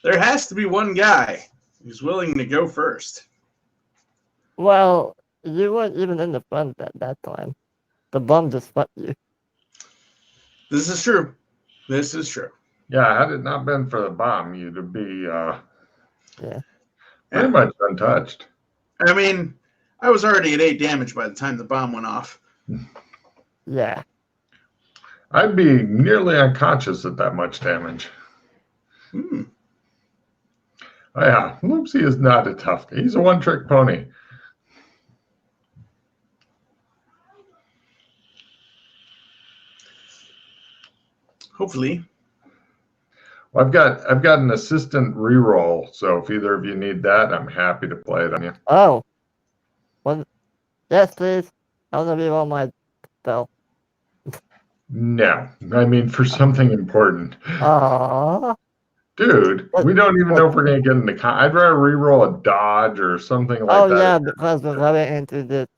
There has to be one guy who's willing to go first. Well, you weren't even in the front at that time. The bomb just fucked you. This is true. This is true. Yeah, had it not been for the bomb, you'd be Yeah. pretty much untouched. I mean, I was already at 8 damage by the time the bomb went off. Yeah. I'd be nearly unconscious at that much damage. Hmm. Oh, yeah, Loopsy is not a tough guy. He's a one-trick pony. Hopefully. Well, I've got an assistant reroll, so if either of you need that, I'm happy to play it on you. Oh. Well, yes, please. I want to reroll my spell. No, I mean for something important. Aww. Dude, we don't even know if we're going to get into I'd rather reroll a dodge or something like that. Oh, yeah, because we're going into this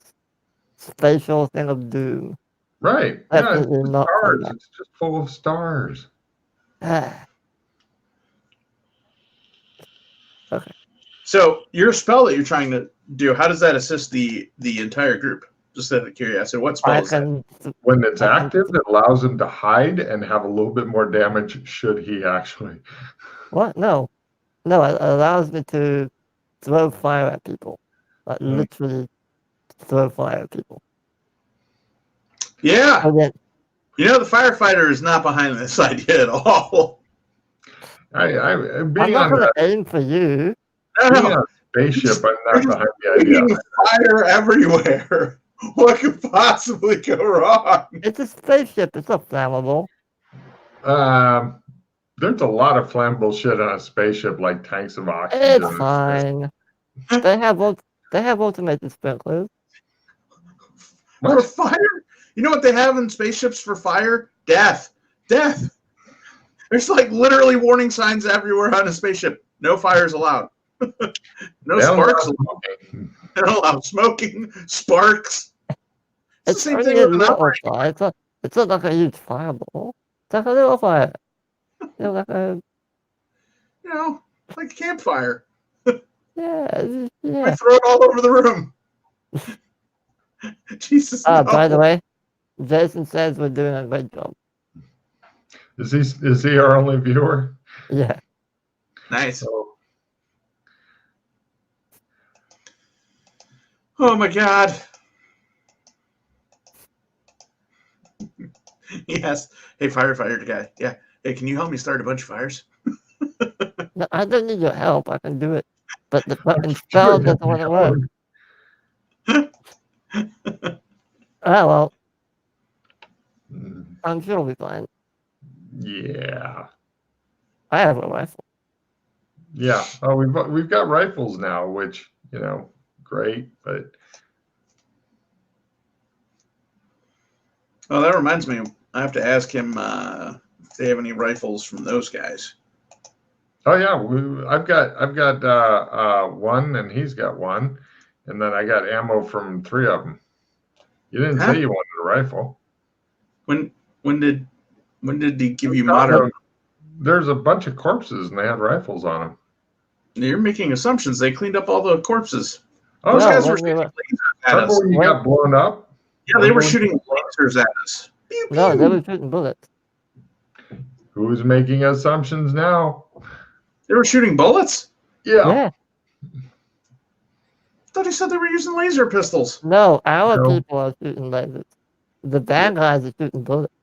spatial thing of doom. Right. Yeah, it's Definitely just not stars. fun. It's just full of stars. Okay. So your spell that you're trying to do, how does that assist the entire group? Just out of curiosity, what spell is that? When it's active, it allows him to hide and have a little bit more damage should he actually. What? No. No, it allows me to throw fire at people. Like, literally throw fire at people. Yeah. And then, You know, the firefighter is not behind this idea at all. I'm not going to aim for you. Being on a spaceship, I'm not behind the idea. Fire everywhere. What could possibly go wrong? It's a spaceship. It's not flammable. There's a lot of flammable shit on a spaceship, like tanks of oxygen. It's fine. They have automated sprinklers. For fire? You know what they have in spaceships for fire? Death. Death. There's like literally warning signs everywhere on a spaceship. No fires allowed. No sparks allowed. They don't allow smoking, sparks. It's the same thing with an operator. It's not like a huge fireball. It's like a little fire. Like a... like a campfire. Yeah. I throw it all over the room. Jesus. By the way, Jason says we're doing a great job. Is he our only viewer? Yeah. Nice. Oh my God. Yes. Hey, firefighter guy. Yeah. Hey, can you help me start a bunch of fires? No, I don't need your help. I can do it. But the fucking spell doesn't want to work. Oh, well. I'm sure we'll be fine. Yeah. I have a rifle. Yeah. Oh, we've got rifles now, which, great, but... Oh, that reminds me. I have to ask him if they have any rifles from those guys. Oh yeah, I've got one, and he's got one, and then I got ammo from 3 of them. You didn't say you wanted a rifle. When did he give you modern? There's a bunch of corpses, and they had rifles on them. You're making assumptions. They cleaned up all the corpses. Oh, those guys were shooting lasers at us. When you got blown up? Yeah, they were shooting lasers at us. Pew, pew. No, they were shooting bullets. Who's making assumptions now? They were shooting bullets? Yeah. I thought he said they were using laser pistols. No, our people are shooting lasers. The bad guys are shooting bullets.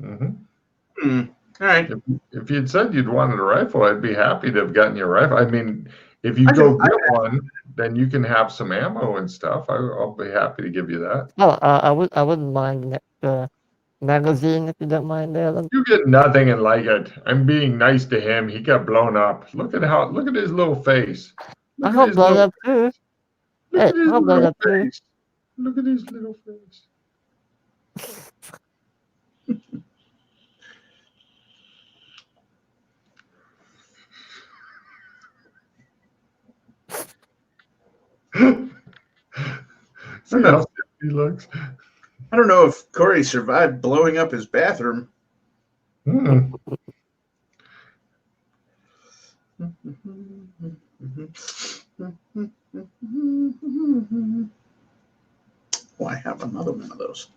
Mm-hmm. All right. If you'd said you'd wanted a rifle, I'd be happy to have gotten you a rifle. I mean, if you get one, then you can have some ammo and stuff. I'll be happy to give you that. Oh, I wouldn't mind an extra magazine if you don't mind, Alan. You get nothing and like it. I'm being nice to him. He got blown up. Look at his little face. I got blown up too. Look at his little face. Look at his little face. See how sick he looks. I don't know if Corey survived blowing up his bathroom. Oh, I have another one of those.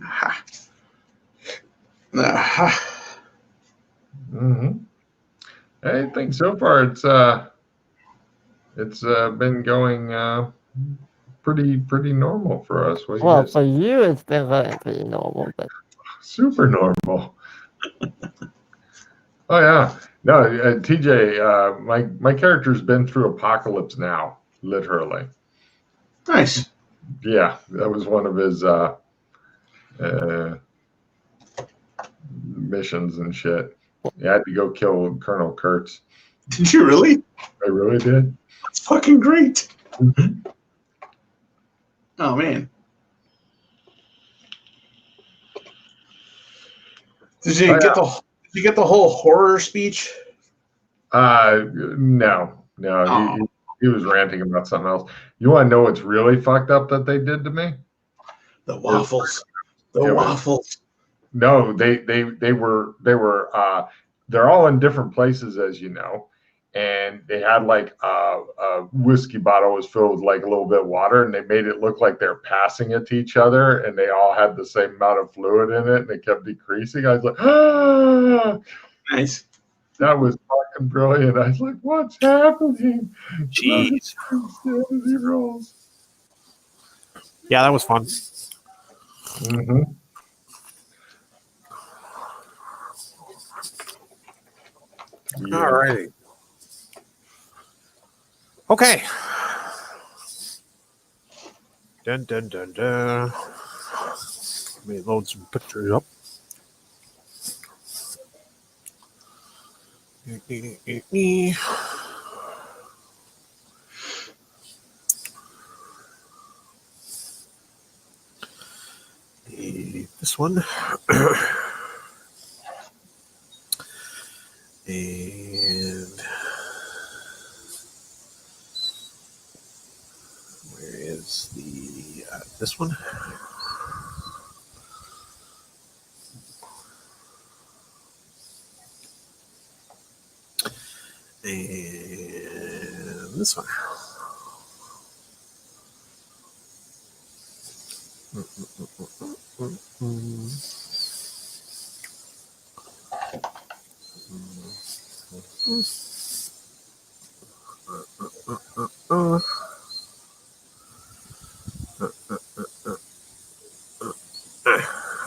Aha. Aha. Mm-hmm. I think so far it's been going pretty normal for us. What do you Well, guys for you, it's been going pretty normal, but super normal. Oh yeah, no, TJ, my character's been through Apocalypse Now, literally. Nice. Yeah, that was one of his missions and shit. He had to go kill Colonel Kurtz. Did you really? I really did. That's fucking great. Mm-hmm. Oh man. Did you get the whole horror speech? No, Oh. he was ranting about something else. You want to know what's really fucked up that they did to me? The waffles. The It was- waffles. No, they were they're all in different places, as you know, and they had like a whiskey bottle was filled with like a little bit of water, and they made it look like they're passing it to each other, and they all had the same amount of fluid in it, and it kept decreasing. I was like, ah, Nice. that was fucking brilliant. I was like, what's happening? Jeez. Insanity rolls. Yeah, that was fun. Mm-hmm. Yeah. All righty. Okay. Dun dun dun dun. Let me load some pictures up. This one. And where is the this one? And this one.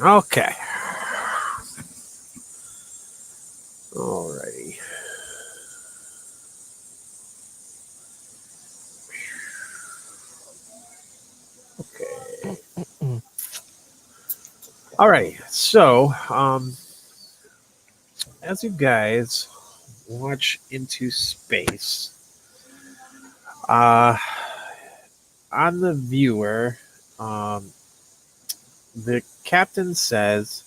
Okay. Alrighty. Okay. Alrighty. So, as you guys watch into space, on the viewer, the captain says,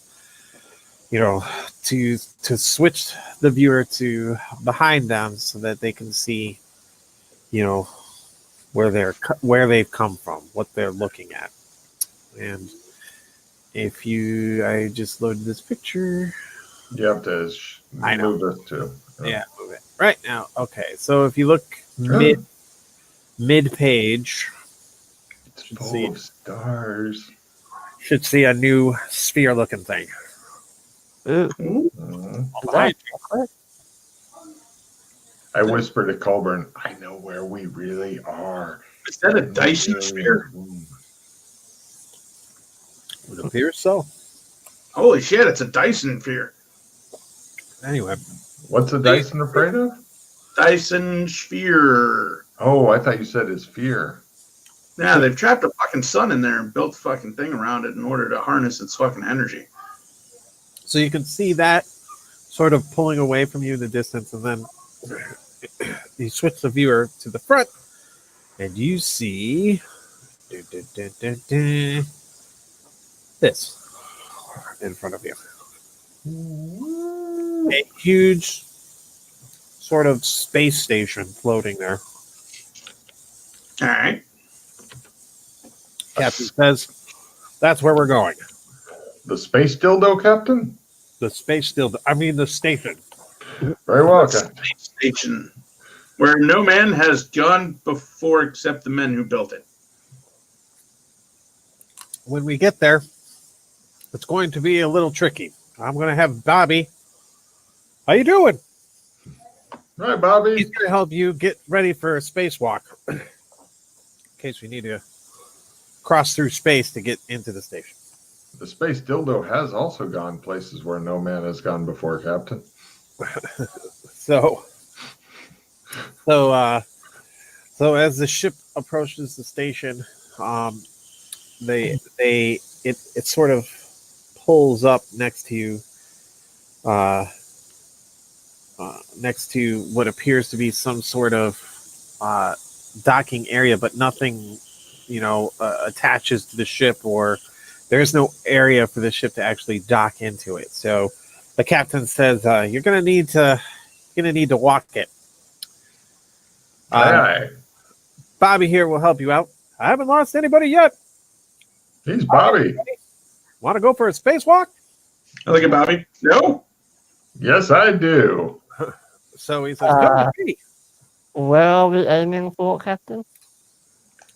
you know, to switch the viewer to behind them so that they can see, you know, where they've come from, what they're looking at. And if I just loaded this picture. You have to I know. move it too. Yeah, move it right now. Okay, so if you look mid page, It's full of stars. should see a new sphere looking thing. ooh, Mhm. Behind what? I whispered to Colburn, I know where we really are. Is that a Dyson sphere? you. It appears so. Holy shit, it's a Dyson sphere. Anyway, What's the Dyson afraid of? Dyson sphere. Oh, I thought you said his fear. Yeah, they've trapped a fucking sun in there and built a fucking thing around it in order to harness its fucking energy. so you can see that sort of pulling away from you in the distance, and then you switch the viewer to the front, and you see this in front of you. A huge sort of space station floating there. All right. Captain says, that's where we're going. The space dildo, Captain? The space dildo. I mean, the station. Very well, Captain. Station where no man has gone before except the men who built it. When we get there, it's going to be a little tricky. I'm going to have Bobby. How you doing? All right, Bobby. He's going to help you get ready for a spacewalk. In case we need to cross through space to get into the station. The space dildo has also gone places where no man has gone before, Captain. So as the ship approaches the station, it sort of pulls up next to you, next to what appears to be some sort of docking area, but nothing, attaches to the ship, or there's no area for the ship to actually dock into it. So the captain says, "You're gonna need to walk it." Aye. Bobby here will help you out. I haven't lost anybody yet. He's Bobby. Want to go for a spacewalk? I look at Bobby. No. Yes, I do. So he says, "Come with me." Where are we aiming for, Captain?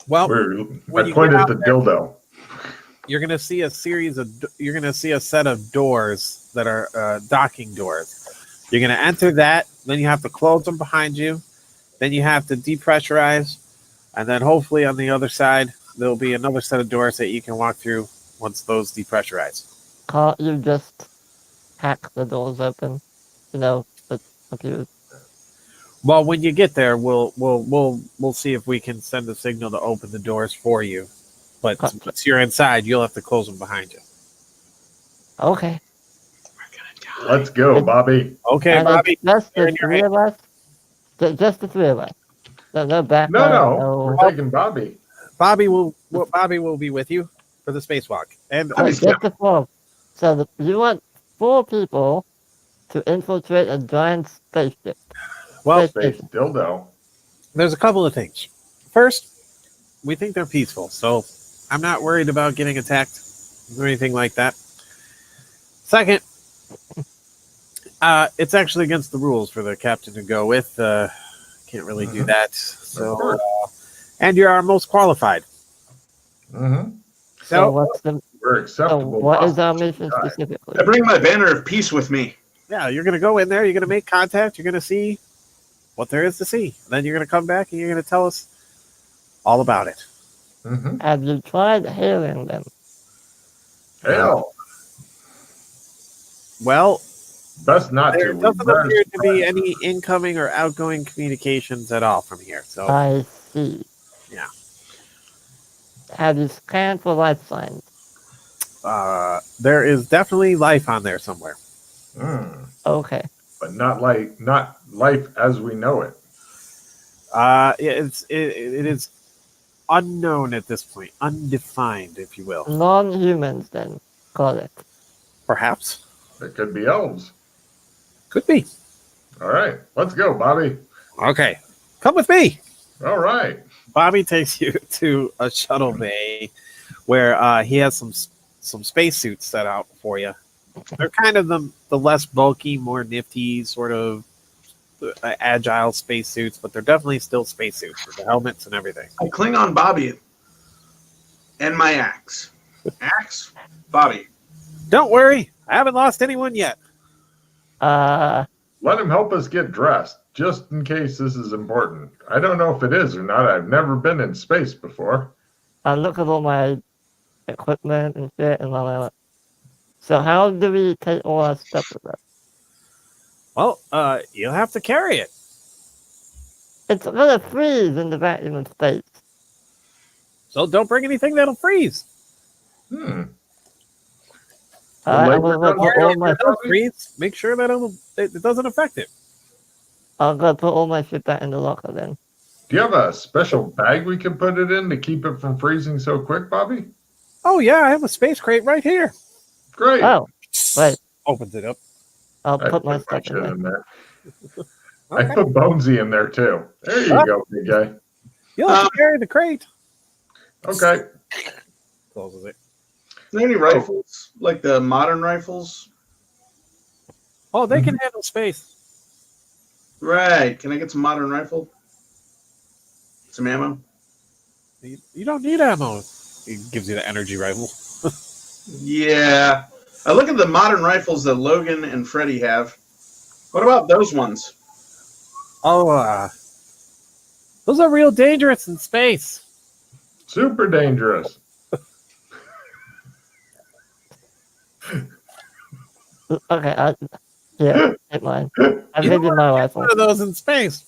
Well, I pointed at the dildo. you're going to see a set of doors that are docking doors. You're going to enter that, then you have to close them behind you, then you have to depressurize, and then hopefully on the other side there'll be another set of doors that you can walk through once those depressurize. Can't you just hack the doors open? With computers. Well, when you get there, we'll see if we can send a signal to open the doors for you. But once you're inside, you'll have to close them behind you. Okay. Let's go, Bobby. Okay, And Bobby. it's just you're the in your three of us? Just the three of us? No backup? No, we're taking Bobby. Bobby will be with you for the spacewalk. And Just the four. So you want 4 people to infiltrate a giant spaceship. well, Space dildo. there's a couple of things. First, we think they're peaceful, so I'm not worried about getting attacked or anything like that. Second, it's actually against the rules for the captain to go with. Can't really do that. So, and you're our most qualified. Mm-hmm. So what's the We're acceptable. what is our mission specifically? I bring my banner of peace with me. Yeah, you're going to go in there, you're going to make contact, you're going to see what there is to see. Then you're going to come back and you're going to tell us all about it. Mm-hmm. Have you tried hailing them? Hell, Well, best not there to. doesn't appear to be any incoming or outgoing communications at all from here. So I see. Yeah. Have you scanned for life signs? there is definitely life on there somewhere. Mm, Okay. but not life as we know it. It is unknown at this point, undefined, if you will. Non-humans then, call it. Perhaps. It could be elves. Could be. All right, let's go, Bobby. Okay. Come with me. All right. Bobby takes you to a shuttle bay where he has some spacesuits set out for you. They're kind of the less bulky, more nifty, sort of agile spacesuits, but they're definitely still spacesuits with the helmets and everything. I cling on Bobby and my axe. Axe, Bobby. Don't worry, I haven't lost anyone yet. Let him help us get dressed, just in case this is important. I don't know if it is or not. I've never been in space before. I look at all my equipment and shit and all that. So how do we take all our stuff with us? Well, you'll have to carry it. It's gonna freeze in the vacuum of space. So don't bring anything that'll freeze. Hmm. I'm gonna put all my It'll freeze. Make sure that it doesn't affect it. I'm gonna put all my shit back in the locker then. Do you have a special bag we can put it in to keep it from freezing so quick, Bobby? Oh yeah, I have a space crate right here. Great. Oh, wait. Opens it up. I'll I put my put my stuff in shit there. in there. Okay. I put Bonesy in there too. There you go, big guy. You'll have to carry the crate. Okay. Closes it. Are there any rifles like the modern rifles? Oh, they can handle space. Right. Can I get some modern rifle? Some ammo? You don't need ammo. He gives you the energy rifle. Yeah. I look at the modern rifles that Logan and Freddy have. What about those ones? Oh, those are real dangerous in space. Super dangerous. Okay, here, take mine. I'll give you my rifle. One of those in space.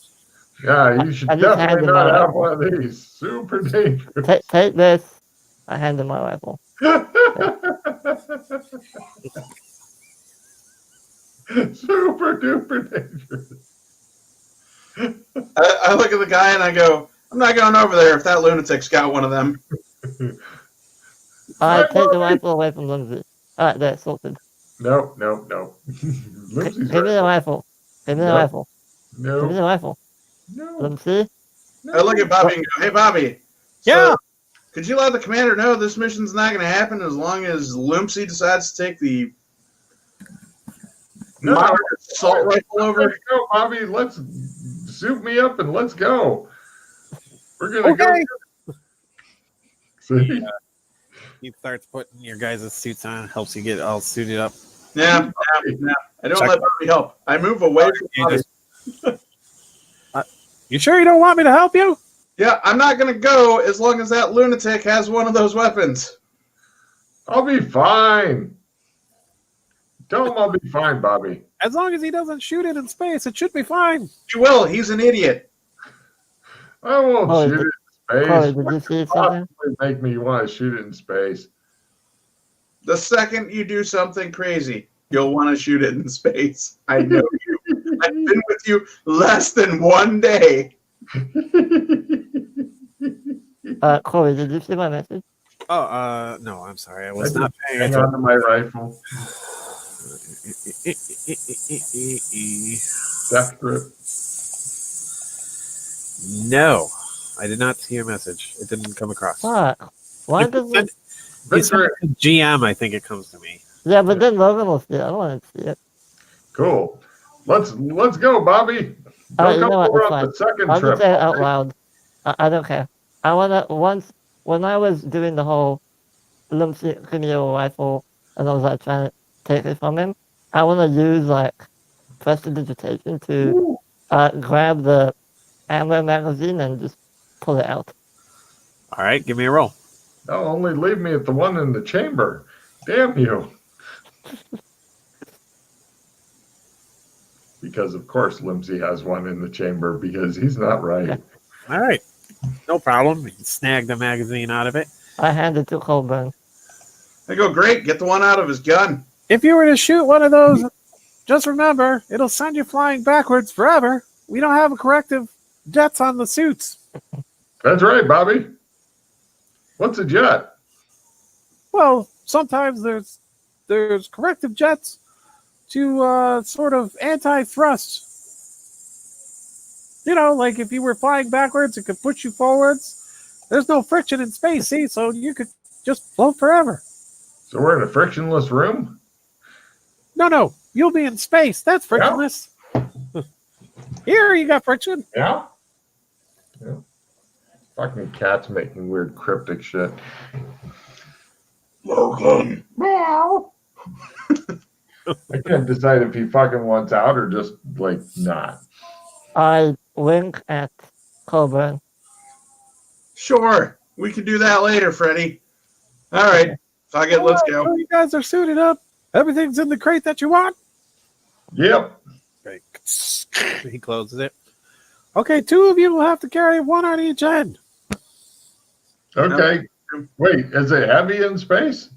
Yeah, you should I just definitely handed not my have rifle. one of these. Super dangerous. Take this. I handed my rifle. Super duper dangerous. I look at the guy and I go, I'm not going over there if that lunatic's got one of them. Alright, take the rifle away from Lindsay. Alright, there, sorted. Nope. Give me the rifle. Give me the Nope. rifle. Give me the No. rifle. No. Lindsay? I look at Bobby and go, hey, Bobby. Yeah. Could you let the commander know this mission's not going to happen as long as Lumpsy decides to take the modern assault rifle over? Let's go, Bobby. Let's suit me up and let's go. We're gonna Okay. go. See? He starts putting your guys' suits on, helps you get all suited up. Yeah. I don't let Bobby help. I move away from Bobby. You sure you don't want me to help you? Yeah, I'm not going to go as long as that lunatic has one of those weapons. I'll be fine. Tell him I'll be fine, Bobby. As long as he doesn't shoot it in space, it should be fine. He will. He's an idiot. I won't Corey, shoot it in Corey, space. did you see What something? could possibly make me want to shoot it in space? The second you do something crazy, you'll want to shoot it in space. I know you. I've been with you less than one day. Corey, did you see my message? Oh, no, I'm sorry. I was I not just paying hang attention. on to my rifle. Death grip. No, I did not see your message. It didn't come across. Fuck. Why If does you it? send it to GM, I think it comes to me. Yeah, but then Logan will see it. I don't want to see it. Cool. Let's go, Bobby. Alright, Don't you come know what? over It's on fine. the second I'll trip. just say it out loud. I don't care. I wanna when I was doing the whole Lumsy rifle and I was like trying to take it from him, I wanna use like prestidigitation to grab the ammo magazine and just pull it out. All right, give me a roll. No, only leave me at the one in the chamber. Damn you. Because, of course, Limsey has one in the chamber because he's not right. All right, no problem. You can snag the magazine out of it. I handed to Colburn. I go, great, get the one out of his gun. If you were to shoot one of those, just remember, it'll send you flying backwards forever. We don't have a corrective jets on the suits. That's right, Bobby. What's a jet? Well, sometimes there's corrective jets to sort of anti-thrust. You know, like if you were flying backwards, it could push you forwards. There's no friction in space, see? So you could just float forever. So we're in a frictionless room? No, you'll be in space. That's frictionless. Here, you got friction. Yeah. Fucking cat's making weird cryptic shit. Logan. Meow. I can't decide if he fucking wants out or just, like, not. I wink at Colburn. Sure, we can do that later, Freddy. All right, fuck it, let's go. So you guys are suited up. Everything's in the crate that you want. Yep. Great. He closes it. Okay, 2 of you will have to carry one on each end. Okay. Wait, is it heavy in space?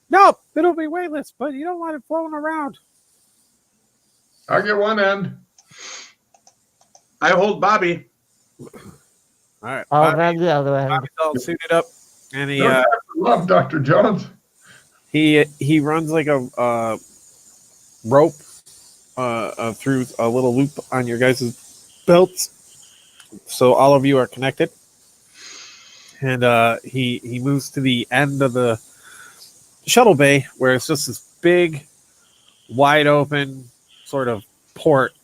Nope, it'll be weightless, but you don't want it floating around. I'll get one end. I hold Bobby. All right. I'll grab the other end. Bobby's all suited up, and he Don't have to love, Dr. Jones. He runs like a rope through a little loop on your guys' belts, so all of you are connected. And he moves to the end of the shuttle bay where it's just this big, wide open sort of port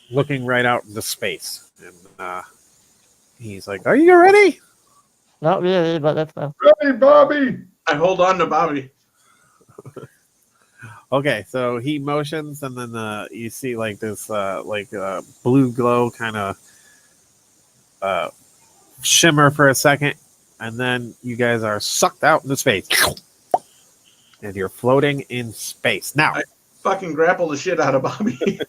looking right out into space. And he's like, "Are you ready?" Not really, but that's fine. Ready, Bobby. I hold on to Bobby. Okay, so he motions, and then you see like this blue glow kind of shimmer for a second, and then you guys are sucked out into space, and you're floating in space now. Fucking grapple the shit out of Bobby.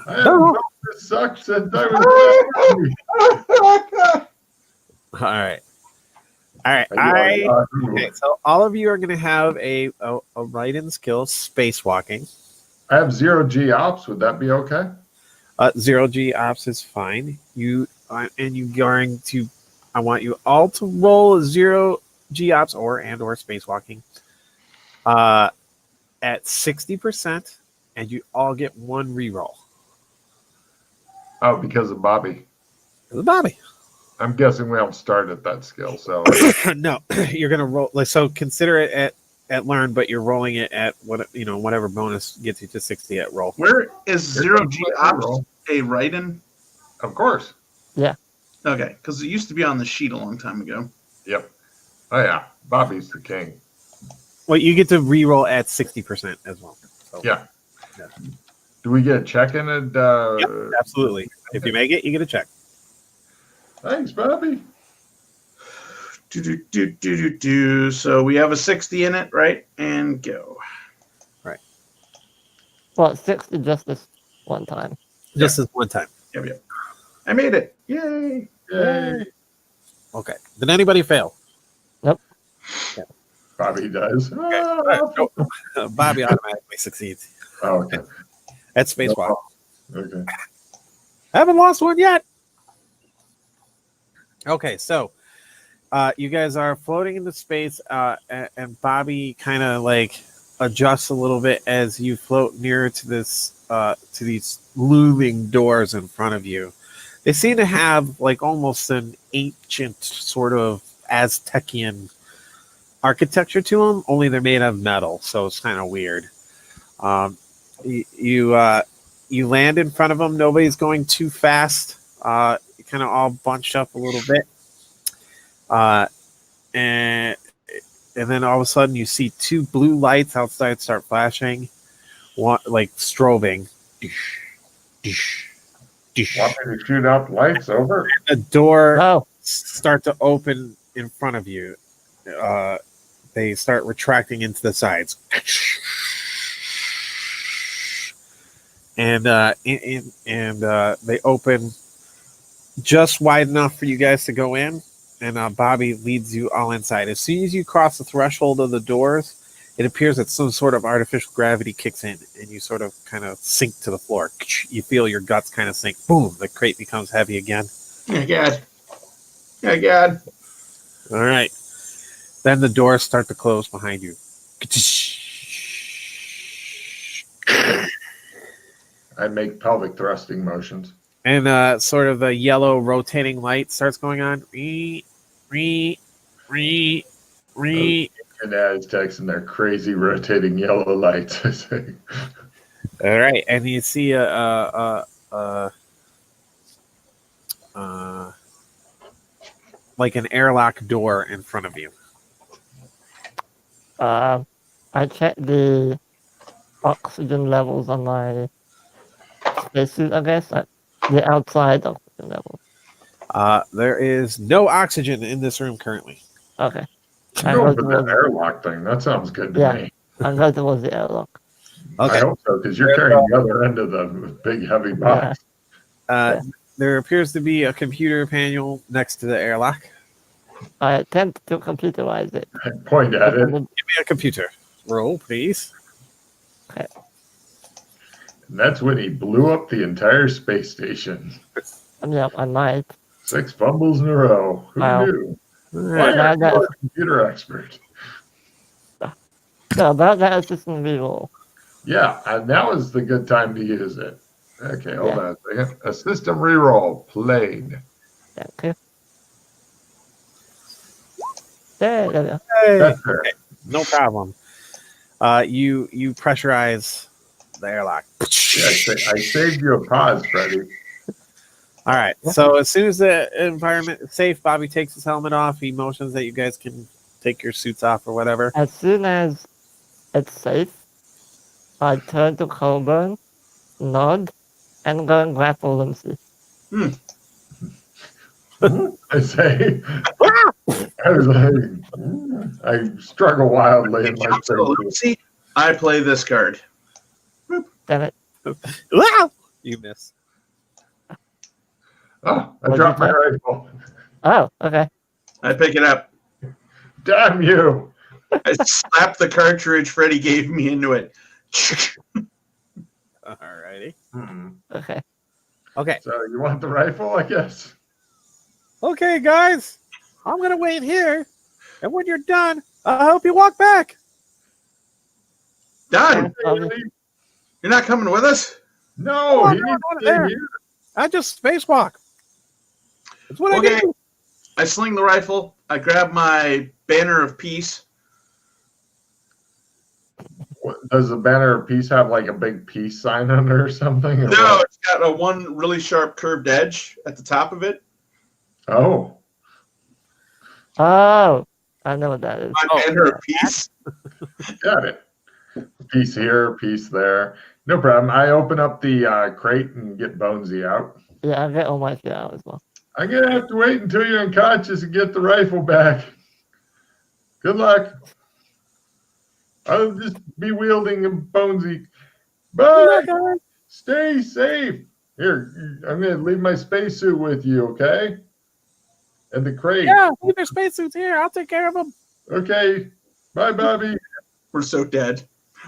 I haven't felt this suck since I was All right. Okay, so all of you are going to have a write-in skill, spacewalking. I have 0 G ops. Would that be okay? 0 G ops is fine. I want you all to roll a 0 G ops or spacewalking at 60%, and you all get 1 reroll. Oh, because of Bobby. Bobby. I'm guessing we don't start at that skill, so No, you're gonna roll. So consider it at learn, but you're rolling it at whatever bonus gets you to 60 at roll. Where is 0 G ops a write-in? of course. Yeah. Okay, because it used to be on the sheet a long time ago. Yep. Oh yeah, Bobby's the king. Well, you get to re-roll at 60% as well. So, Yeah. Do we get a check in it? Yep, absolutely. If you make it, you get a check. Thanks, Bobby. So we have a 60 in it, right? And go. Well, 60 just this one time. Just this one time. Yep. I made it. Yay. Yay. Okay. Did anybody fail? Bobby does. Bobby automatically succeeds. Oh, okay. That's spacewalk. Okay. Haven't lost one yet. Okay, so you guys are floating into space, and Bobby kind of like adjusts a little bit as you float nearer to these looming doors in front of you. They seem to have like almost an ancient sort of Aztecian architecture to them, only they're made of metal, so it's kind of weird. You land in front of them. Nobody's going too fast. Kind of all bunched up a little bit, and then all of a sudden you see 2 blue lights outside start flashing, one like strobing. Want me to shoot out lights over? A door Oh, start to open in front of you. They start retracting into the sides, and they open just wide enough for you guys to go in, and Bobby leads you all inside. As soon as you cross the threshold of the doors, it appears that some sort of artificial gravity kicks in, and you sort of kind of sink to the floor. You feel your guts kind of sink. Boom! The crate becomes heavy again. Oh, God. Oh, God. All right. Then the doors start to close behind you. I make pelvic thrusting motions. And sort of a yellow rotating light starts going on. And Aztecs and their crazy rotating yellow lights. I say. All right, and you see like an airlock door in front of you. I checked the oxygen levels on my spacesuit, I guess. The outside oxygen level. There is no oxygen in this room currently. Okay. I'm going for that airlock thing. That sounds good to me. I'm going towards the airlock. Okay. I hope so, because you're carrying the other end of the big heavy box. There appears to be a computer panel next to the airlock. I attempt to computerize it. I point at it. Give me a computer roll, please. Okay. And that's when he blew up the entire space station. Yeah, I might. 6 fumbles in a row. Who Wow. knew? Why Now are you that- a computer expert? So about that assistant reroll. Yeah, and now is the good time to use it. Okay, hold Yeah. on a second. A system reroll played. Okay. There you go. Hey, That's fair. no problem. You pressurize the airlock. Yeah, I saved you a pause, Freddie. All right. So as soon as the environment is safe, Bobby takes his helmet off. He motions that you guys can take your suits off or whatever. As soon as it's safe, I turn to Colburn, nod, and go and grapple Lindsay. I say, I was like, I struggle wildly in my Council, space. see, I play this card. Damn it. Wow! You miss. Oh, I What'd dropped you my say? rifle. Oh, okay. I pick it up. Damn you! I slap the cartridge Freddie gave me into it. All righty. Okay. Okay. So you want the rifle, I guess? Okay, guys. I'm gonna wait here, and when you're done, I'll help you walk back. Done. Um, You're not coming with us? No, Oh, he no, needs not to stay there. here. I just spacewalk. That's what I Okay. do. I sling the rifle. I grab my banner of peace. Does the banner of peace have like a big peace sign on it or something? Or No, what? it's got a one really sharp curved edge at the top of it. Oh, oh, I know what that is. My banner of peace. got it. Piece here, piece there. No problem. I open up the crate and get Bonesy out. Yeah, I get all my shit out as well. I'm gonna have to wait until you're unconscious and get the rifle back. Good luck. I'll just be wielding a Bonesy. Bye. Stay safe. Here, I'm gonna leave my spacesuit with you, okay? And the crate. Yeah, leave your spacesuits here. I'll take care of them. Okay. Bye, Bobby. We're so dead.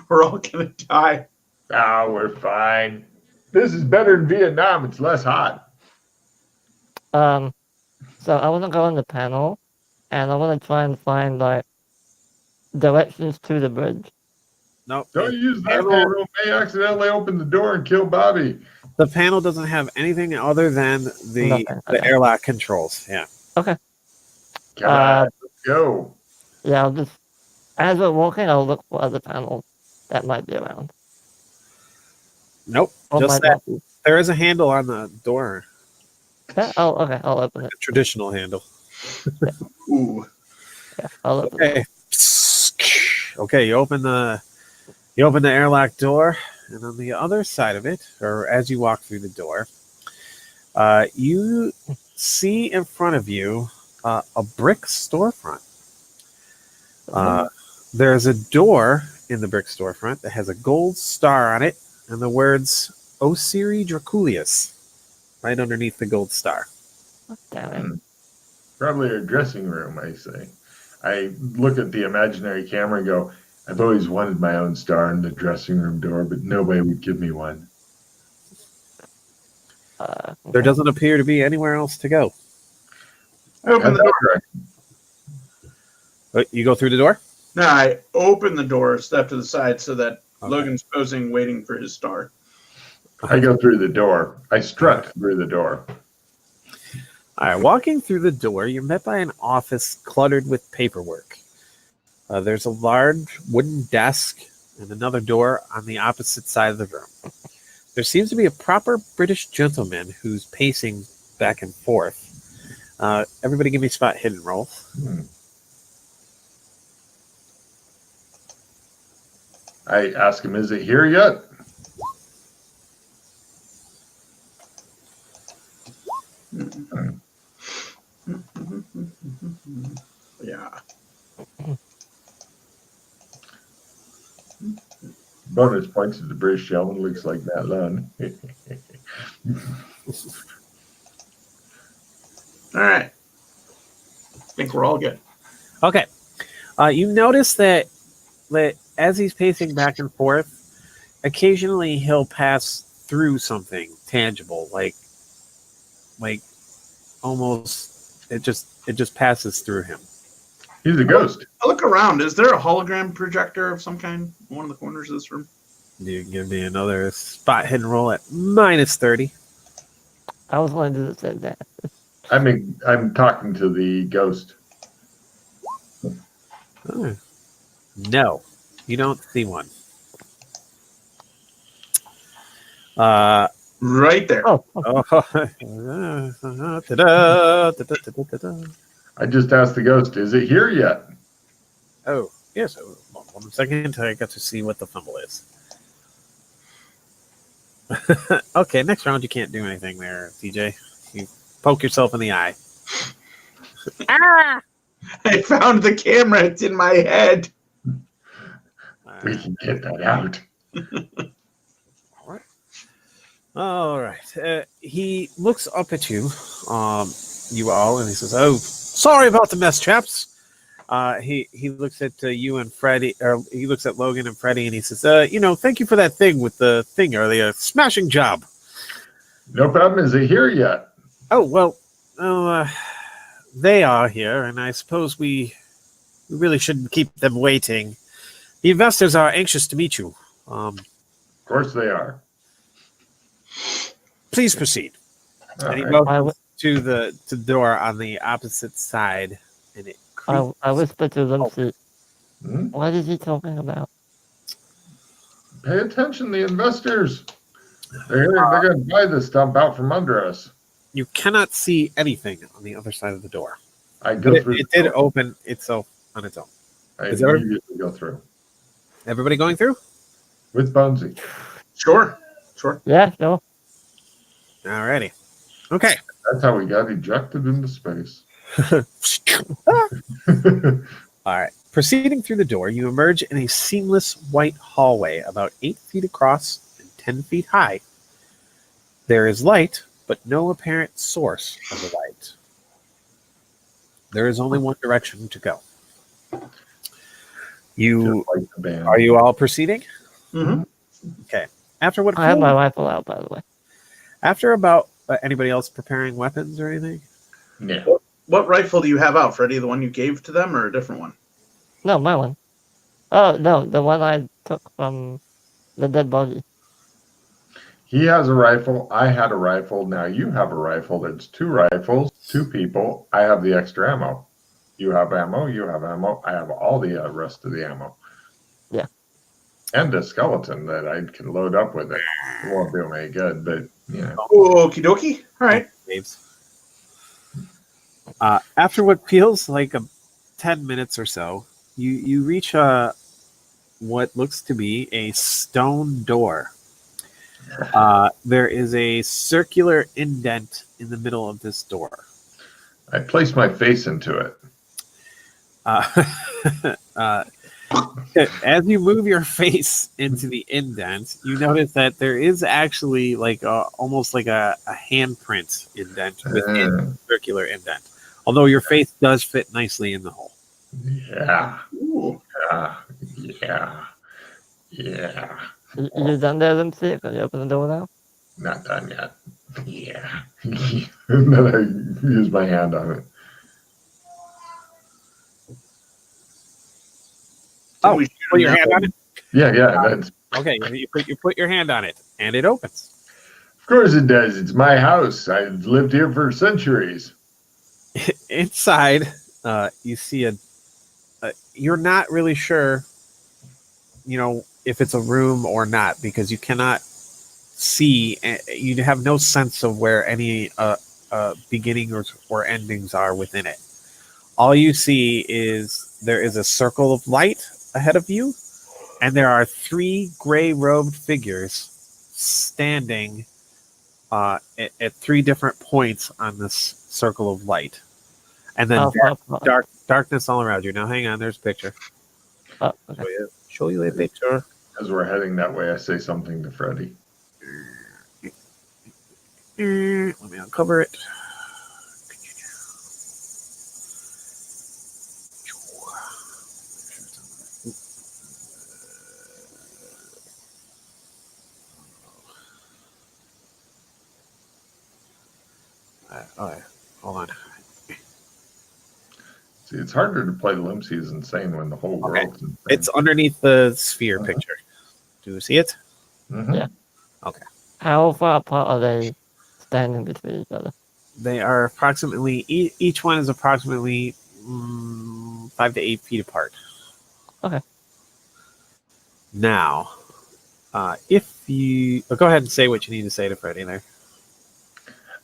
We're all gonna die. Ah, we're fine. This is better than Vietnam. It's less hot. So I want to go on the panel, and I want to try and find like directions to the bridge. Nope. Don't use that Panel- panel. It may accidentally open the door and kill Bobby. The panel doesn't have anything other than the Nothing, the okay. airlock controls. Yeah. Come on, let's go. Yeah, I'll just as we're walking, I'll look for other panels that might be around. Nope. Or Just might that. not be. There is a handle on the door. Yeah, oh, okay, I'll open it. A traditional handle. Ooh. Yeah, I'll open it. Okay. Okay, you open the airlock door, and on the other side of it, or as you walk through the door, you see in front of you a brick storefront. There's a door in the brick storefront that has a gold star on it and the words Osiri Draculius right underneath the gold star. Damn it. Probably a dressing room, I say. I look at the imaginary camera and go, I've always wanted my own star in the dressing room door, but nobody would give me one. There doesn't appear to be anywhere else to go. I open the door. You go through the door? No, I open the door, step to the side so that Okay. Logan's posing, waiting for his star. I go through the door. I strut through the door. All right, walking through the door, you're met by an office cluttered with paperwork. There's a large wooden desk and another door on the opposite side of the room. There seems to be a proper British gentleman who's pacing back and forth. Everybody give me spot hidden roll. I ask him, is it here yet? Yeah. Bonus points to the British gentleman. Looks like Matt Lund. All right. I think we're all good. Okay. You notice that as he's pacing back and forth, occasionally he'll pass through something tangible, like almost It just passes through him. He's a ghost. I look around. Is there a hologram projector of some kind in one of the corners of this room? You give me another spot hidden roll at -30. I was going to do the same thing. I'm talking to the ghost. Oh. No, you don't see one. Right there. Oh, I just asked the ghost, is it here yet? oh, yes. 1 second. I got to see what the fumble is. Okay, next round you can't do anything there, DJ. You poke yourself in the eye. I found the camera. It's in my head. We can get that out. All right. He looks up at you, you all, and he says, "Oh, sorry about the mess, chaps." He looks at you and Freddie, or he looks at Logan and Freddie, and he says, thank you for that thing with the thing earlier. Smashing job." No problem. Is it here yet? Oh, well, they are here, and I suppose we really shouldn't keep them waiting. The investors are anxious to meet you. Of course they are. Please proceed. All And he right. goes to the door on the opposite side, and it creaks. I whispered to them, Hmm? what is he talking about? Pay attention, the investors. They're going to buy this dump out from under us. You cannot see anything on the other side of the door. I go But through. it did open itself on its own. I Is there- immediately go through Everybody going through? with Bonesy. Sure. Yeah, no. Alrighty. Okay. That's how we got ejected into space. All right. Proceeding through the door, you emerge in a seamless white hallway about 8 feet across and 10 feet high. There is light, but no apparent source of the light. There is only one direction to go. Just like the band. Are you all proceeding? Mm-hmm. Okay. After what? I have my rifle out, by the way. After about anybody else preparing weapons or anything? Yeah. What rifle do you have out, Freddie? The one you gave to them or a different one? No, my one. Oh, no, the one I took from the dead body. He has a rifle. I had a rifle. Now you have a rifle. That's 2 rifles, 2 people. I have the extra ammo. You have ammo. You have ammo. I have all the rest of the ammo. Yeah. And a skeleton that I can load up with it. It won't do me any good, but Okie dokie. All right. Waves. After what feels like 10 minutes or so, you reach what looks to be a stone door. There is a circular indent in the middle of this door. I placed my face into it. As you move your face into the indent, you notice that there is actually almost like a handprint indent within the circular indent. Although your face does fit nicely in the hole. Yeah. Ooh. Yeah. You done there, MC? Can you open the door now? Not done yet. Yeah. And then I use my hand on it. Oh, We put your hand on it? Yeah. That's, Okay, you put your hand on it, and it opens. of course it does. It's my house. I've lived here for centuries. Inside, you see you're not really sure, if it's a room or not, because you cannot see, you have no sense of where any beginning or endings are within it. All you see is there is a circle of light ahead of you, and there are 3 gray-robed figures standing at 3 different points on this circle of light. And then darkness all around you. Now, hang on. There's a picture. Oh, okay. Show you a picture. As we're heading that way, I say something to Freddie. Let me uncover it. All right, hold on. See, it's harder to play Lumpsy is insane when the whole Okay. world's insane. It's underneath the sphere picture. Do you see it? Mhm. Yeah. Okay. How far apart are they standing between each other? They are approximately, each one is approximately 5 to 8 feet apart. Okay. Now, if you go ahead and say what you need to say to Freddie there.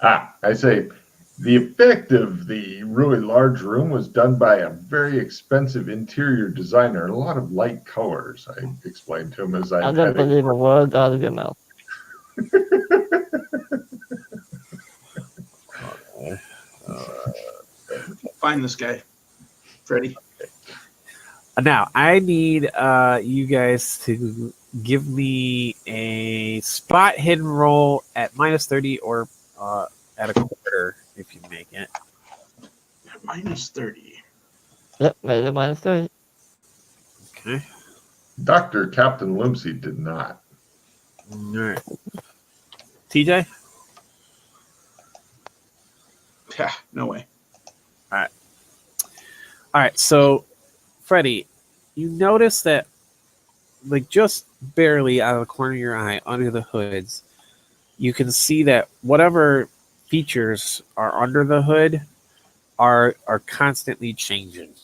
I say the effect of the really large room was done by a very expensive interior designer and a lot of light colors. I explained to him as I I don't believe a word out of your mouth. Find this guy, Freddy. Now, I need you guys to give me a spot hidden roll at -30 or at a quarter if you make it. -30. Yep, made it -3. Okay. Dr. Captain Lumpsy did not. All right. TJ? Yeah, no way. All right. So, Freddie, you notice that, like, just barely out of the corner of your eye, under the hoods, you can see that whatever features are under the hood are constantly changing.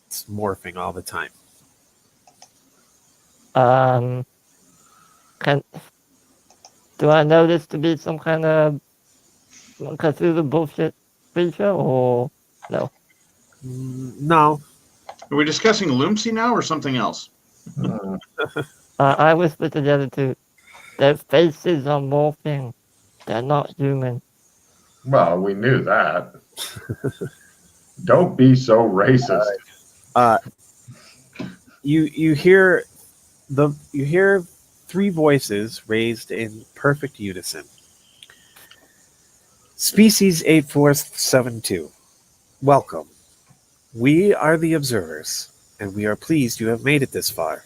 It's morphing all the time. Do I know this to be some kind of Cthulhu bullshit feature or no? No. Are we discussing Loomsy now or something else? I whispered to the other two. Their faces are morphing. They're not human. Well, we knew that. Don't be so racist. You hear three voices raised in perfect unison. Species 8472. Welcome. We are the observers, and we are pleased you have made it this far.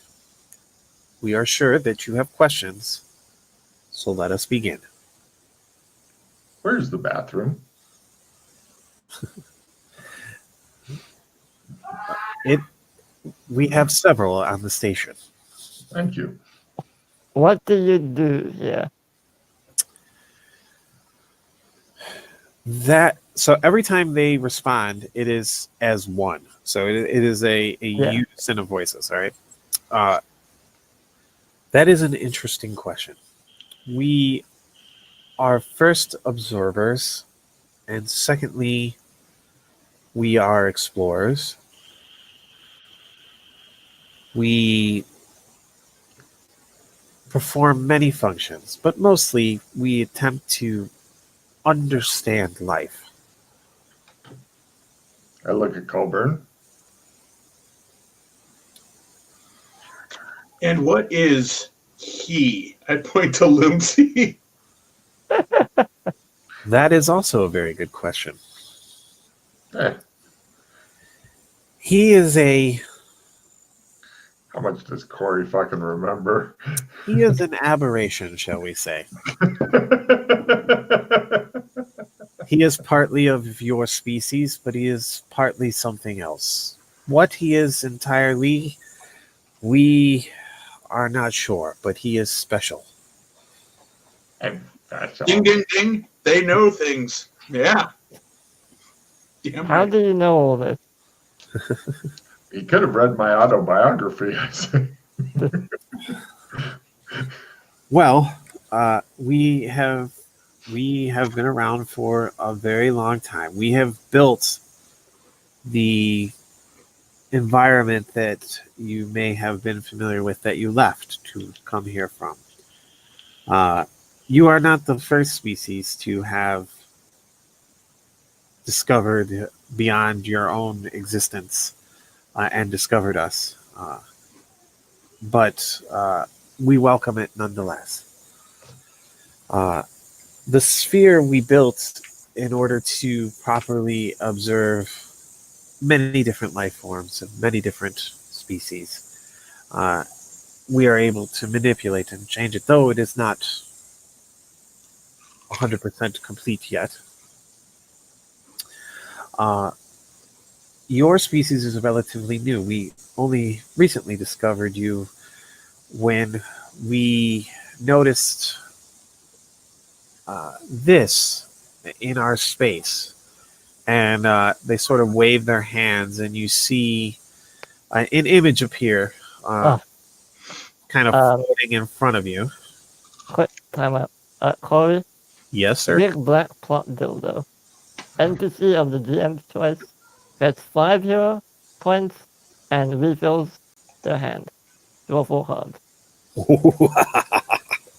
We are sure that you have questions, so let us begin. Where's the bathroom? We have several on the station. Thank you. What do you do here? So every time they respond, it is as one. So it is a unison of voices. All right. That is an interesting question. We are first observers, and secondly, we are explorers. We perform many functions, but mostly we attempt to understand life. I look at Colburn. And what is he? I point to Loomsy. That is also a very good question. Eh, He is a how much does Corey fucking remember? he is an aberration, shall we say. He is partly of your species, but he is partly something else. What he is entirely, we are not sure, but he is special. And that's all. Ding, ding, ding. They know things. Yeah. Damn How right. do you know all this? He could have read my autobiography, I say. Well, we have been around for a very long time. We have built the environment that you may have been familiar with that you left to come here from. You are not the first species to have discovered beyond your own existence and discovered us. But we welcome it nonetheless. The sphere we built in order to properly observe many different life forms and many different species. We are able to manipulate and change it, though it is not 100% complete yet. your species is relatively new. We only recently discovered you when we noticed this in our space. And they sort of wave their hands, and you see an image appear, Oh, kind of um, floating in front of you. quick time out. Corey, Yes, sir. big black plot dildo. NPC of the DM's choice gets 5 hero points and refills their hand. Draw 4 cards.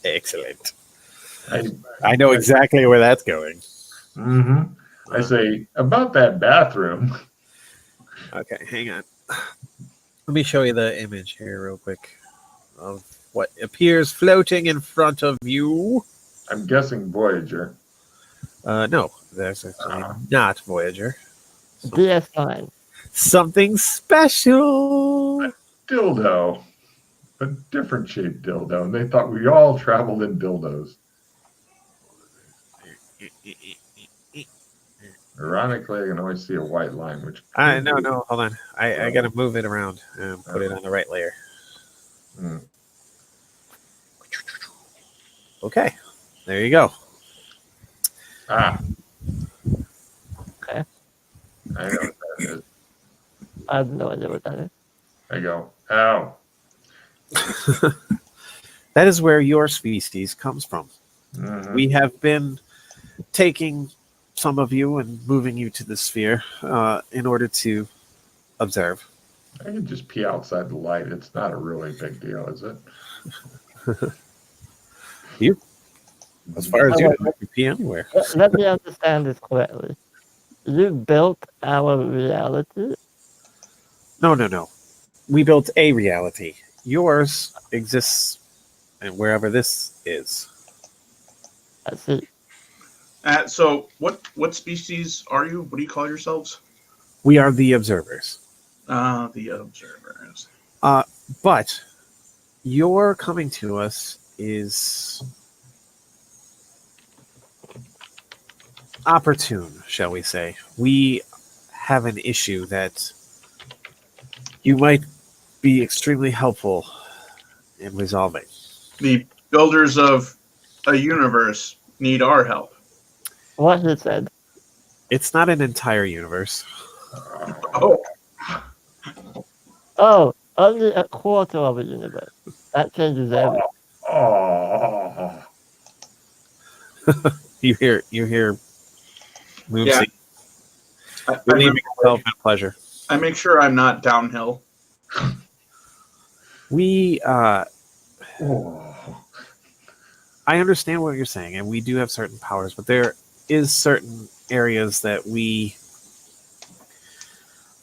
Excellent. I, I know exactly where that's going. I say about that bathroom. Okay, hang on. Let me show you the image here real quick of what appears floating in front of you. I'm guessing Voyager. No, that's actually not Voyager. DS9. Something special. Dildo. A different shaped dildo. And they thought we all traveled in dildos. Ironically, I can always see a white line, which No, hold on. I gotta move it around and put it on the right layer. Okay, there you go. Ah. Okay. I know what that is. I have no idea what that is. I go, ow. That is where your species comes from. We have been taking some of you and moving you to the sphere in order to observe. I can just pee outside the light. It's not a really big deal, is it? As far as you know, you can pee anywhere. Let me understand this correctly. You built our reality? No. We built a reality. Yours exists and wherever this is. I see. So what species are you? What do you call yourselves? We are the observers. The observers. But your coming to us is opportune, shall we say. We have an issue that you might be extremely helpful in resolving. The builders of a universe need our help. What he said. It's not an entire universe. Oh, only a quarter of a universe. That changes everything. Oh. You hear Moon Yeah. sing, relieving himself in pleasure. I make sure I'm not downhill. We I understand what you're saying, and we do have certain powers, but there is certain areas that we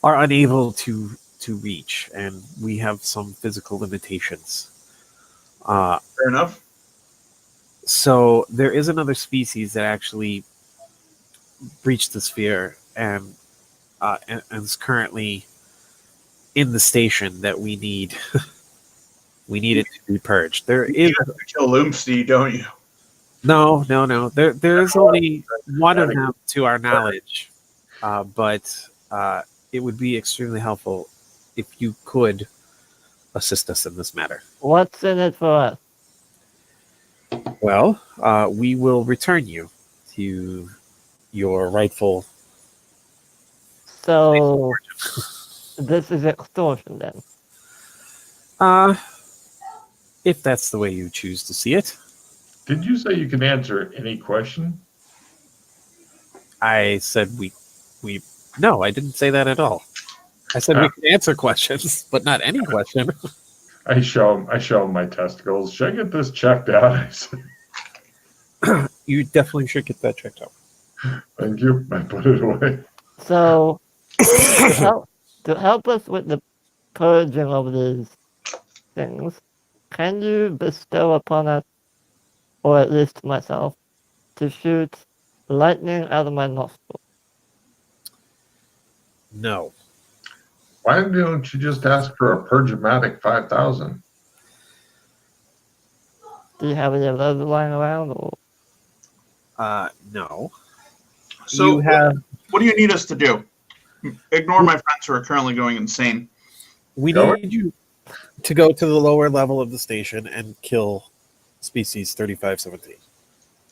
are unable to reach, and we have some physical limitations. Fair enough. So there is another species that actually breached the sphere and is currently in the station that we need. We need it to be purged. There is You have to kill Loomsteed, don't you? no. There is only one of them to our knowledge, but it would be extremely helpful if you could assist us in this matter. What's in it for us? Well, we will return you to your rightful. So, this is extortion then? If that's the way you choose to see it. Did you say you can answer any question? I said we. No, I didn't say that at all. I said we can answer questions, but not any question. I show him my testicles. Should I get this checked out? I said, You definitely should get that checked out. thank you. I put it away. So, to help us with the purging of these things, can you bestow upon us, or at least myself, to shoot lightning out of my nostril? No. Why don't you just ask for a Purgomatic 5000? Do you have any of those lying around? Or? No. So, You have. what do you need us to do? Ignore my friends who are currently going insane. We Go need you to go to the lower level of the station and kill species 3517.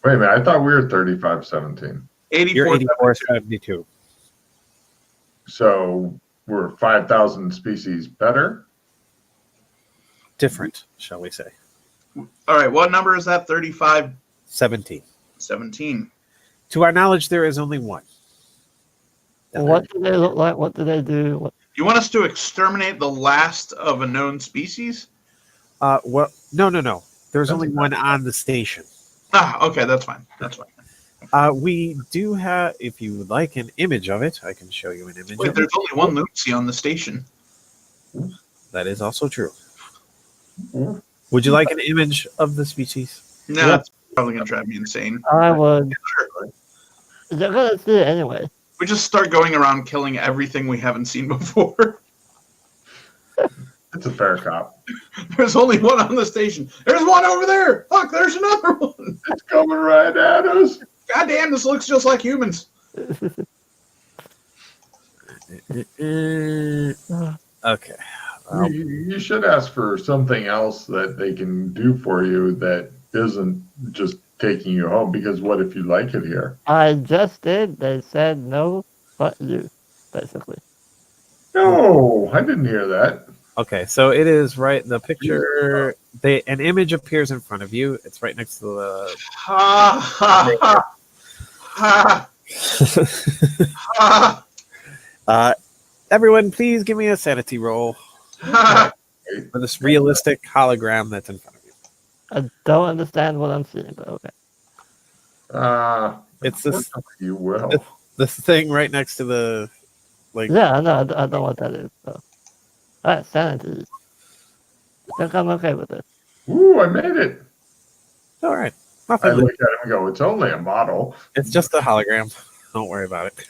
Wait a minute. I thought we were 3517. You're 84. 8472. So we're 5,000 species better. Different, shall we say. All right, what number is that? 17. 3517. To our knowledge, there is only one. What do they look like? What do they do? What, You want us to exterminate the last of a known species? Well, no. There's That's only one on the station. Ah, okay, that's fine. That's fine. We do have, if you would like an image of it, I can show you an image Wait, of there's it. only one Lucy on the station. That is also true. Ooh. Would you like an image of the species? No, Yeah. that's probably gonna drive me insane. I would. You're gonna see it anyway. We just start going around killing everything we haven't seen before. It's a fair cop. There's only one on the station. There's one over there. Fuck, there's another one. It's coming right at us. God damn, this looks just like humans. Okay. You should ask for something else that they can do for you that isn't just taking you home, because what if you like it here? I just did. They said no, but you, basically. No, I didn't hear that. Okay, so it is right. The picture, an image appears in front of you. It's right next to the. Ha ha ha ha ha. Everyone, please give me a sanity roll Ha. for this realistic hologram that's in front of you. I don't understand what I'm seeing, but okay. It's this You will. this thing right next to the like. Yeah, I know. I know what that is. So. Alright, sanity. I think I'm okay with it. Ooh, I made it. All right, I nothing. look at it and go, it's only a model. It's just a hologram. Don't worry about it.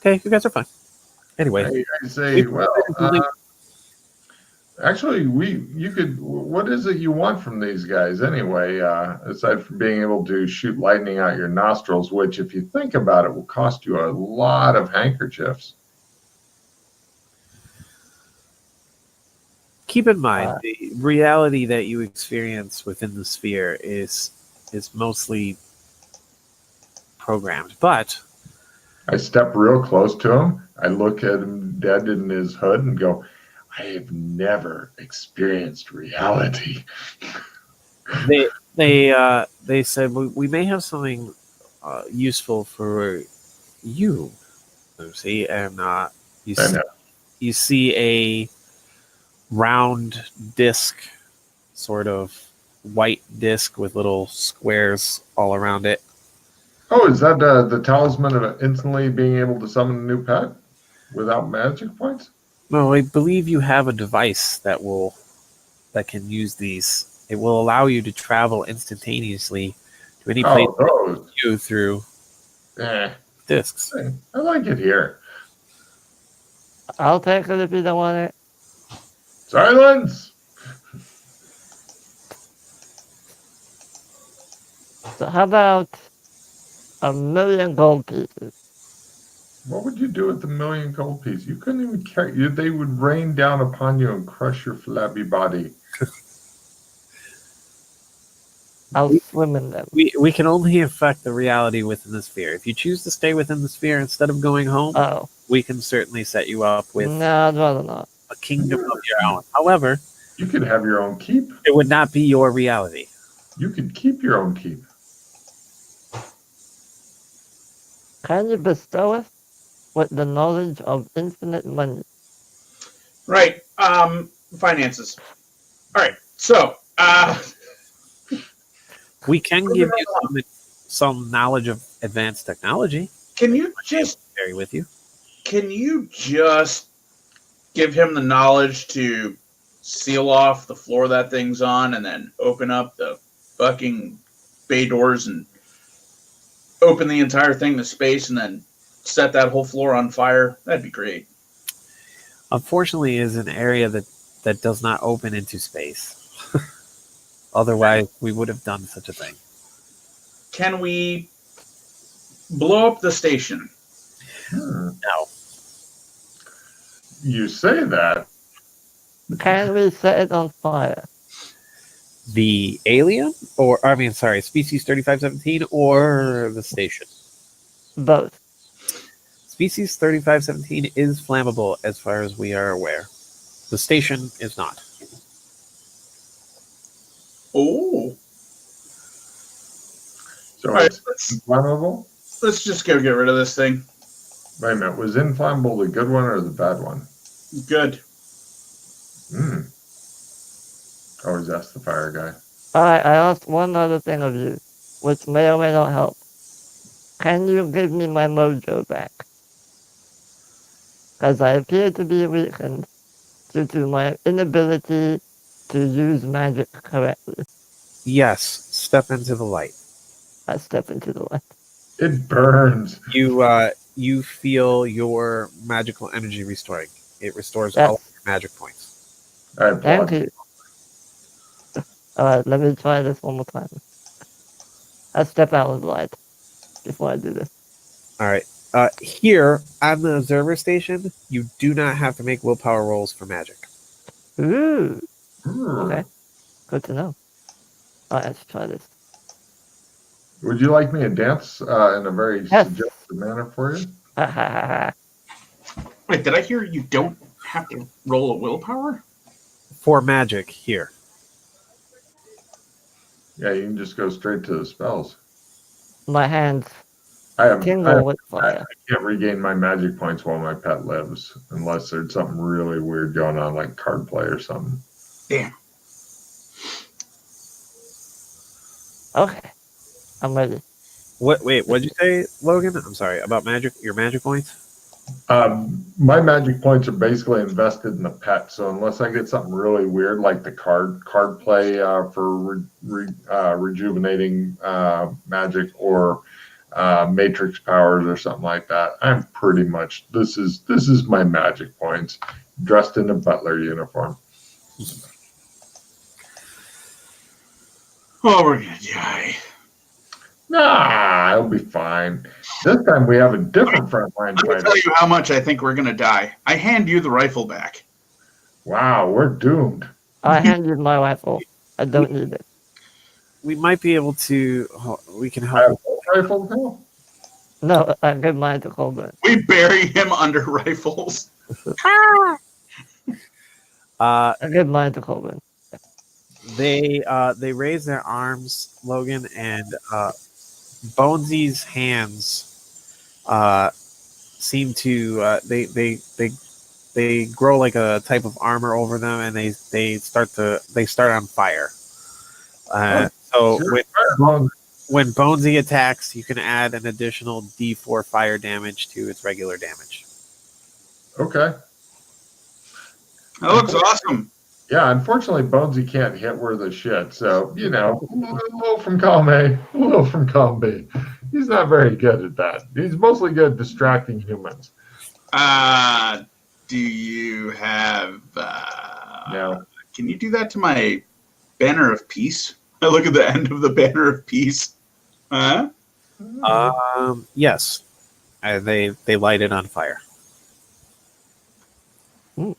Okay, you guys are fine. Anyway, I say, well, actually, you could. What is it you want from these guys anyway? Aside from being able to shoot lightning out your nostrils, which, if you think about it, will cost you a lot of handkerchiefs. keep in mind the reality that you experience within the sphere is mostly programmed, but I step real close to him. I look at him dead in his hood and go, I have never experienced reality. they said we may have something useful for you, Lucy, and you see a round disc, sort of white disc with little squares all around it. Oh, is that the talisman of instantly being able to summon a new pet without magic points? No, I believe you have a device that can use these. It will allow you to travel instantaneously to any place you through discs. I like it here. I'll take it if you don't want it. Silence! So how about 1,000,000 gold pieces? What would you do with the 1,000,000 gold piece? You couldn't even carry. They would rain down upon you and crush your flabby body. I'll swim in them. We can only affect the reality within the sphere. If you choose to stay within the sphere instead of going home, we can certainly set you up with No, I'd rather not. a kingdom of your own. However, You could have your own keep. it would not be your reality. You could keep your own keep. Can you bestow us with the knowledge of infinite money? Right. Finances. All right. So, We can give you some knowledge of advanced technology. can you just Carry with you. give him the knowledge to seal off the floor that thing's on and then open up the fucking bay doors and open the entire thing to space and then set that whole floor on fire? That'd be great. Unfortunately, it is an area that does not open into space. Otherwise, we would have done such a thing. Can we blow up the station No. You say that. Can we set it on fire? The alien, or I mean, sorry, species 3517, or the station. Both. Species 3517 is flammable, as far as we are aware. The station is not. Oh. So All right, it's inflammable? let's just go get rid of this thing. Wait a minute. Was inflammable the good one or the bad one? Good. Always ask the fire guy. Alright, I asked one other thing of you, which may or may not help. Can you give me my mojo back? Because I appear to be weakened due to my inability to use magic correctly. Yes, step into the light. I step into the light. It burns. You feel your magical energy restoring. It restores all of your magic points. I applaud Thank you. Alright, let me try this one more time. I step out of the light before I do this. All right. Here on the observer station, you do not have to make willpower rolls for magic. Ooh, Hmm. okay. Good to know. Alright, let's try this. Would you like me to dance in a very Yes. suggestive manner for you? Ha ha ha ha. Wait, did I hear you don't have to roll a willpower? For magic, here. Yeah, you can just go straight to the spells. My hands I tingle with fire. can't regain my magic points while my pet lives, unless there's something really weird going on, like card play or something. Damn. Okay, I'm ready. Wait, what'd you say, Logan? I'm sorry, about magic, your magic points? My magic points are basically invested in the pet, so unless I get something really weird like the card play for rejuvenating magic or matrix powers or something like that, I'm pretty much this is my magic points, dressed in a butler uniform. Oh, we're gonna die. Nah, it'll be fine. This time we have a different frontline Let me fighter. tell you how much I think we're gonna die. I hand you the rifle back. Wow, we're doomed. I hand you my rifle. I don't need it. We might be able to. We can I help. have both rifles now. No, I give mine to Colburn. We bury him under rifles. Uh, I give mine to Colburn. they raise their arms, Logan, and Bonesy's hands seem to they grow like a type of armor over them, and they start on fire. So when Bonesy attacks, you can add an additional D4 fire damage to its regular damage. Okay. That looks awesome. Yeah, unfortunately, Bonesy can't hit worth a shit. So, a little from column A, a little from column B. He's not very good at that. He's mostly good at distracting humans. Do you have... No. Can you do that to my banner of peace? I look at the end of the banner of peace. Huh? Yes, they light it on fire. Ooh.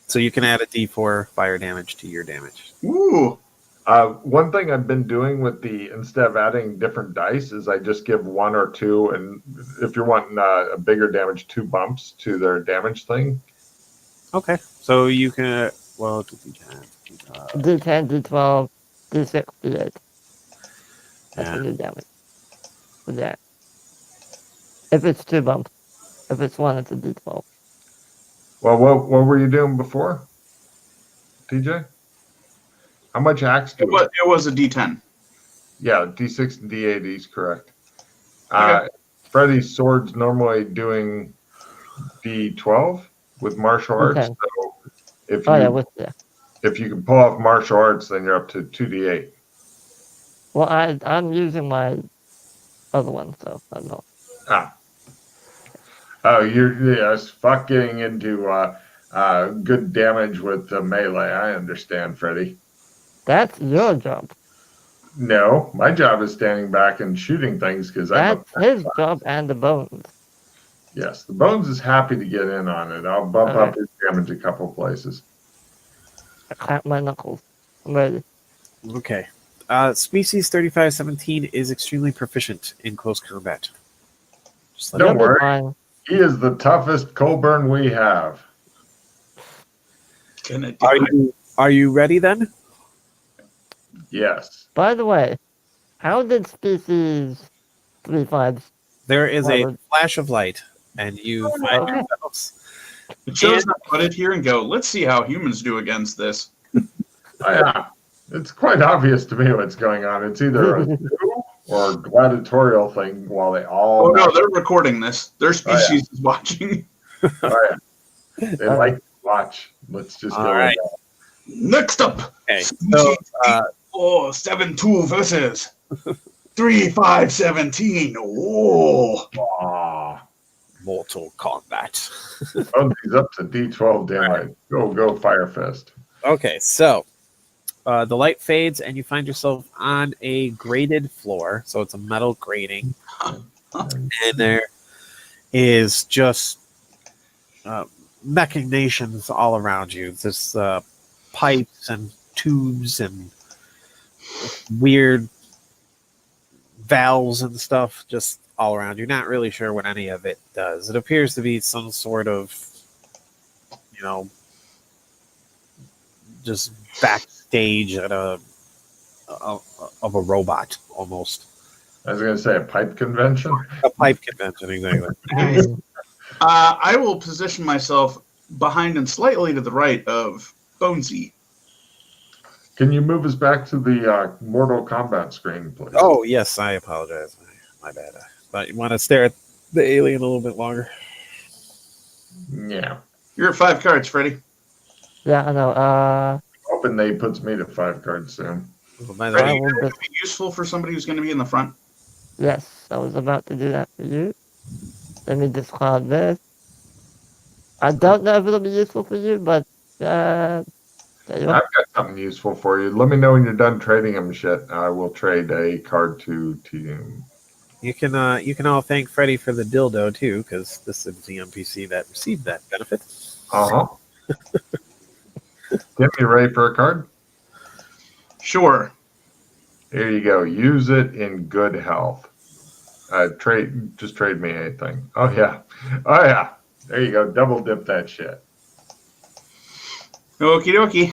So you can add a D4 fire damage to your damage. Ooh. One thing I've been doing with instead of adding different dice is I just give one or two, and if you're wanting a bigger damage, 2 bumps to their damage thing. Okay, so you can D10, D12, D6, D8. That's the new damage. For that. If it's 2 bumps. If it's 1, it's a D12. Well, what were you doing before, TJ? How much axe do It was a D10. Yeah, D6 and D8 is correct. Okay. Freddy's sword's normally doing D12 with martial arts. Okay. So if you can pull off martial arts, then you're up to 2D8. Well, I'm using my other one, so I don't know. Oh, you're fuck getting into good damage with the melee. I understand, Freddy. That's your job. No, my job is standing back and shooting things because I'm That's his job and the bones. Yes, the Bones is happy to get in on it. I'll bump up his damage a couple places. I crack my knuckles. I'm ready. Okay. Species 3517 is extremely proficient in close combat. Just let Don't You'll be worry. fine. He is the toughest Colburn we have. Gonna die. Are you ready then? Yes. By the way, how did species 35? There is a Well, flash of light, and you find Okay. yourselves. It shows that put it here and go, let's see how humans do against this. Oh, yeah. It's quite obvious to me what's going on. It's either a zoo or a gladiatorial thing while they all... Oh, no, they're recording this. Their species is watching. Oh, yeah. They like to watch. Let's just go All right. with that. Next up, Okay. So, 472 versus 3517. Oh, Aw. Mortal Kombat. Oh, he's up to D12 damage. Go, Fire Fist. Okay, so the light fades, and you find yourself on a grated floor. So it's a metal grating, and there is just machinations all around you. There's pipes and tubes and weird valves and stuff just all around. You're not really sure what any of it does. It appears to be some sort of, just backstage at of a robot almost. I was going to say a pipe convention. A pipe convention, exactly. I will position myself behind and slightly to the right of Bonesy. Can you move us back to the Mortal Kombat screen, please? Oh, yes, I apologize. My bad. But you want to stare at the alien a little bit longer? Yeah. You're at 5 cards, Freddy. Yeah, I know. Hoping they puts me to 5 cards soon. By the Freddy, way, you think it'd be useful for somebody who's going to be in the front? Yes, I was about to do that for you. Let me discard this. I don't know if it'll be useful for you, but there you I've are. got something useful for you. Let me know when you're done trading them shit. I will trade a card to you. you can all thank Freddy for the dildo too, because this is the NPC that received that benefit. Uh-huh. Tim, you ready for a card? Sure. Here you go. Use it in good health. Just trade me anything. Oh yeah. There you go. Double dip that shit. Okie dokie.